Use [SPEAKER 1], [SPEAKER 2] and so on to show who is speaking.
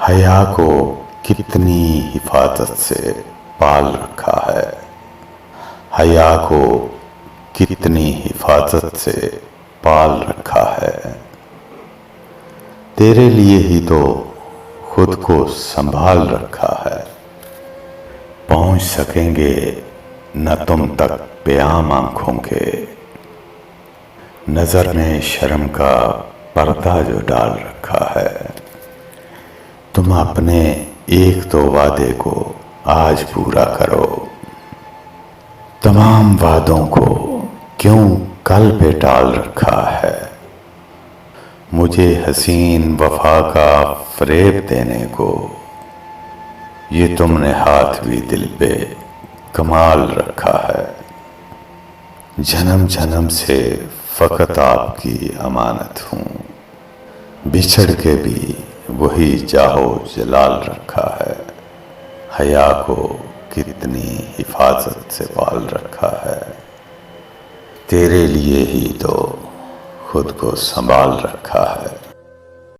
[SPEAKER 1] हया को कितनी हिफाजत से पाल रखा है। हया को कितनी हिफाजत से पाल रखा है। तेरे लिए ही तो खुद को संभाल रखा है। पहुंच सकेंगे न तुम तक प्याम आंखों के। नजर ने शर्म का पर्दा जो डाल रखा है। तुम अपने एक तो वादे को आज पूरा करो। तमाम वादों को क्यों कल पे टाल रखा है। मुझे हसीन वफा का फरेब देने को ये तुमने हाथ भी दिल पे कमाल रखा है। जन्म जन्म से फकत आपकी अमानत हूँ। बिछड़ के भी वही जाहो जलाल रखा है। हया को कितनी हिफाजत से पाल रखा है। तेरे लिए ही तो खुद को संभाल रखा है।